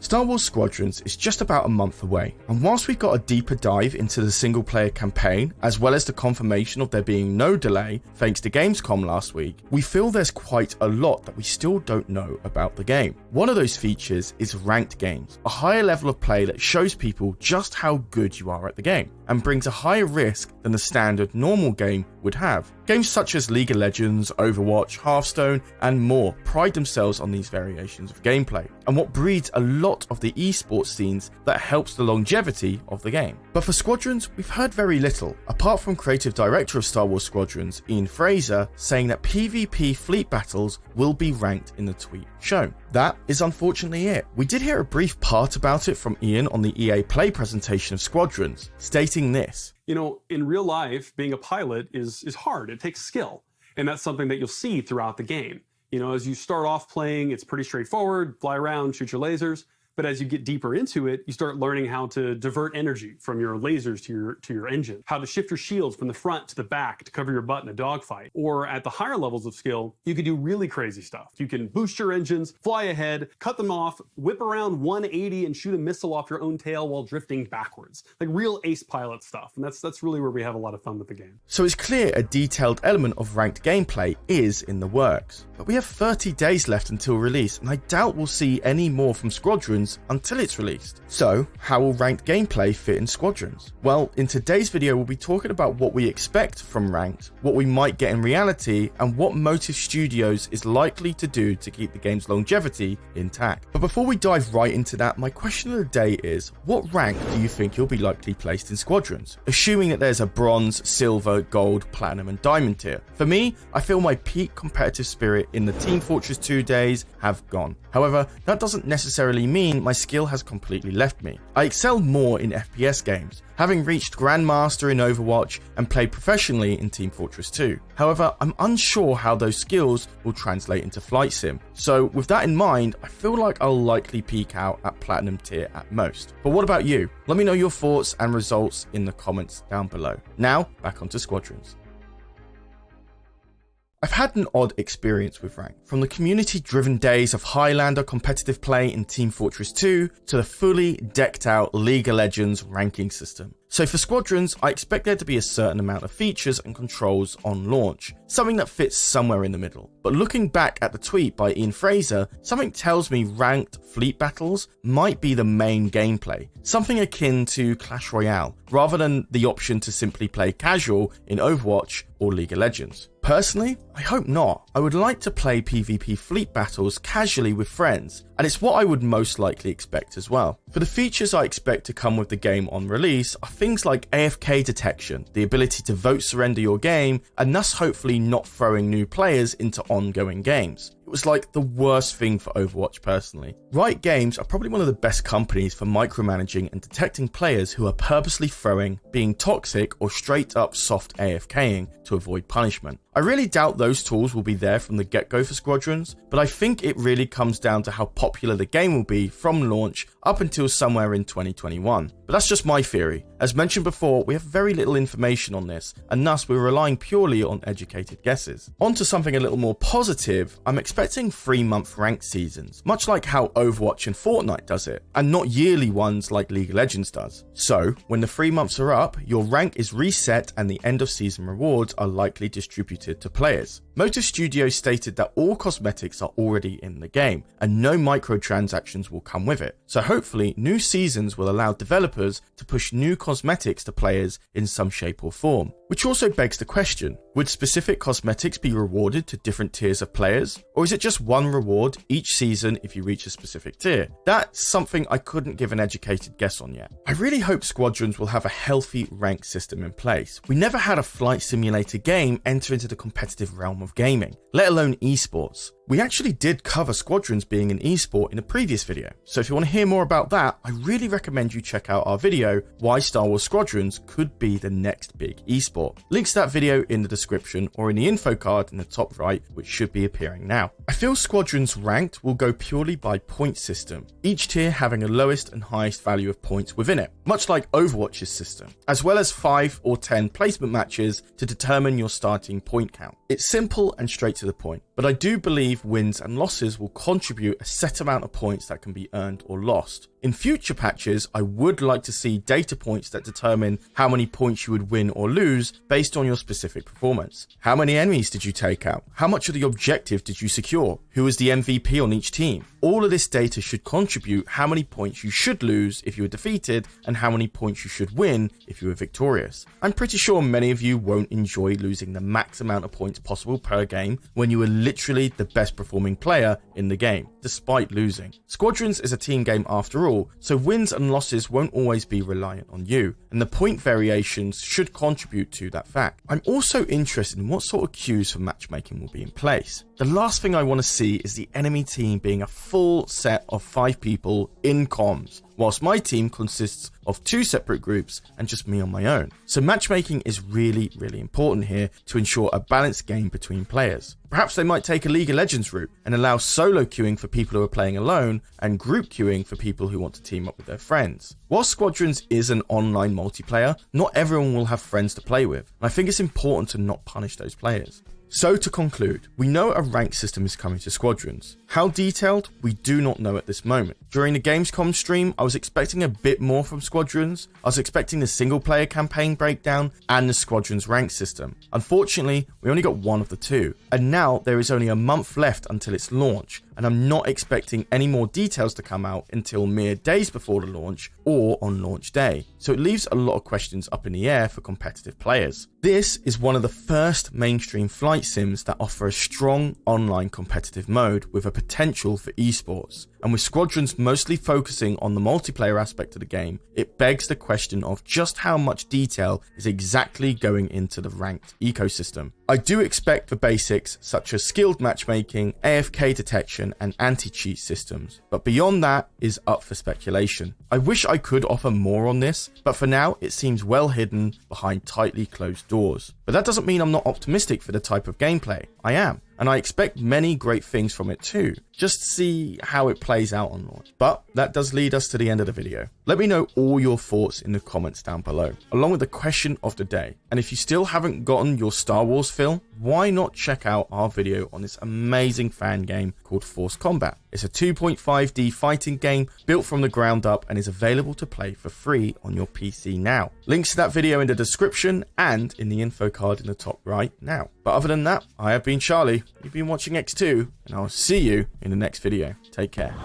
Star Wars Squadrons is just about a month away, and whilst we've got a deeper dive into the single player campaign, as well as the confirmation of there being no delay thanks to Gamescom last week, we feel there's quite a lot that we still don't know about the game. One of those features is ranked games, a higher level of play that shows people just how good you are at the game, and brings a higher risk than the standard normal game would have. Games such as League of Legends, Overwatch, Hearthstone, and more pride themselves on these variations of gameplay, and what breeds a lot of the esports scenes that helps the longevity of the game. But for Squadrons, we've heard very little, apart from creative director of Star Wars Squadrons, Ian Fraser, saying that PvP fleet battles will be ranked in the tweet shown. That is unfortunately it. We did hear a brief part about it from Ian on the EA Play presentation of Squadrons, stating this. You know, in real life, being a pilot is hard. It takes skill. And that's something that you'll see throughout the game. You know, as you start off playing, it's pretty straightforward, fly around, shoot your lasers. But as you get deeper into it, you start learning how to divert energy from your lasers to your engine, how to shift your shields from the front to the back to cover your butt in a dogfight. Or at the higher levels of skill, you can do really crazy stuff. You can boost your engines, fly ahead, cut them off, whip around 180 and shoot a missile off your own tail while drifting backwards. Like real ace pilot stuff. And that's really where we have a lot of fun with the game. So it's clear a detailed element of ranked gameplay is in the works. But we have 30 days left until release, and I doubt we'll see any more from Squadrons until it's released. So, how will ranked gameplay fit in Squadrons? Well, in today's video we'll be talking about what we expect from ranked, what we might get in reality, and what Motive Studios is likely to do to keep the game's longevity intact. But before we dive right into that, my question of the day is, what rank do you think you'll be likely placed in Squadrons? Assuming that there's a bronze, silver, gold, platinum and diamond tier. For me, I feel my peak competitive spirit in the Team Fortress 2 days have gone. However, that doesn't necessarily mean my skill has completely left me. I excel more in FPS games, having reached Grandmaster in Overwatch and played professionally in Team Fortress 2. However, I'm unsure how those skills will translate into flight sim. So with that in mind, I feel like I'll likely peak out at platinum tier at most. But what about you? Let me know your thoughts and results in the comments down below. Now, back onto Squadrons. I've had an odd experience with rank, from the community-driven days of Highlander competitive play in Team Fortress 2 to the fully decked-out League of Legends ranking system. So for Squadrons, I expect there to be a certain amount of features and controls on launch, something that fits somewhere in the middle. But looking back at the tweet by Ian Fraser, something tells me ranked fleet battles might be the main gameplay, something akin to Clash Royale, rather than the option to simply play casual in Overwatch or League of Legends. Personally, I hope not. I would like to play PvP fleet battles casually with friends, and it's what I would most likely expect as well. For the features I expect to come with the game on release are things like AFK detection, the ability to vote surrender your game, and thus hopefully not throwing new players into ongoing games. It was like the worst thing for Overwatch personally. Riot Games are probably one of the best companies for micromanaging and detecting players who are purposely throwing, being toxic, or straight up soft AFKing to avoid punishment. I really doubt those tools will be there from the get-go for Squadrons, but I think it really comes down to how popular the game will be from launch up until somewhere in 2021. But that's just my theory. As mentioned before, we have very little information on this, and thus we're relying purely on educated guesses. On to something a little more positive, I'm expecting 3-month ranked seasons, much like how Overwatch and Fortnite does it, and not yearly ones like League of Legends does. So, when the 3 months are up, your rank is reset and the end of season rewards are likely distributed to players. Motive Studios stated that all cosmetics are already in the game, and no microtransactions will come with it. So hopefully, new seasons will allow developers to push new cosmetics to players in some shape or form. Which also begs the question, would specific cosmetics be rewarded to different tiers of players? Or is it just one reward each season if you reach a specific tier? That's something I couldn't give an educated guess on yet. I really hope Squadrons will have a healthy rank system in place. We never had a flight simulator game enter into the competitive realm of gaming, let alone esports. We actually did cover Squadrons being an esport in a previous video, so if you want to hear more about that, I really recommend you check out our video, Why Star Wars Squadrons Could Be the Next Big Esport. Links to that video in the description or in the info card in the top right, which should be appearing now. I feel Squadrons ranked will go purely by point system, each tier having a lowest and highest value of points within it, much like Overwatch's system, as well as 5 or 10 placement matches to determine your starting point count. It's simple and straight to the point, but I do believe wins and losses will contribute a set amount of points that can be earned or lost. In future patches, I would like to see data points that determine how many points you would win or lose based on your specific performance. How many enemies did you take out? How much of the objective did you secure? Who was the MVP on each team? All of this data should contribute how many points you should lose if you were defeated and how many points you should win if you were victorious. I'm pretty sure many of you won't enjoy losing the max amount of points possible per game when you were literally the best performing player in the game, despite losing. Squadrons is a team game after all, so wins and losses won't always be reliant on you, and the point variations should contribute to that fact. I'm also interested in what sort of queues for matchmaking will be in place. The last thing I want to see is the enemy team being a full set of 5 people in comms, whilst my team consists of 2 separate groups and just me on my own. So matchmaking is really important here to ensure a balanced game between players. Perhaps they might take a League of Legends route and allow solo queuing for people who are playing alone and group queuing for people who want to team up with their friends. While Squadrons is an online multiplayer, not everyone will have friends to play with, and I think it's important to not punish those players. So to conclude, we know a rank system is coming to Squadrons. How detailed? We do not know at this moment. During the Gamescom stream, I was expecting a bit more from Squadrons. I was expecting the single player campaign breakdown and the Squadrons rank system. Unfortunately, we only got one of the two, and now there is only a month left until its launch, and I'm not expecting any more details to come out until mere days before the launch or on launch day. So it leaves a lot of questions up in the air for competitive players. This is one of the first mainstream flight sims that offer a strong online competitive mode with a potential for esports. And with Squadrons mostly focusing on the multiplayer aspect of the game, it begs the question of just how much detail is exactly going into the ranked ecosystem. I do expect the basics such as skilled matchmaking, AFK detection and anti-cheat systems, but beyond that is up for speculation. I wish I could offer more on this, but for now it seems well hidden behind tightly closed doors. But that doesn't mean I'm not optimistic for the type of gameplay. I am. And I expect many great things from it too. Just see how it plays out on launch. But that does lead us to the end of the video. Let me know all your thoughts in the comments down below, along with the question of the day. And if you still haven't gotten your Star Wars fill, why not check out our video on this amazing fan game called Force Combat. It's a 2.5D fighting game built from the ground up and is available to play for free on your PC now. Links to that video in the description and in the info card in the top right now. But other than that, I have been Charlie, you've been watching EcksToo, and I'll see you in the next video. Take care.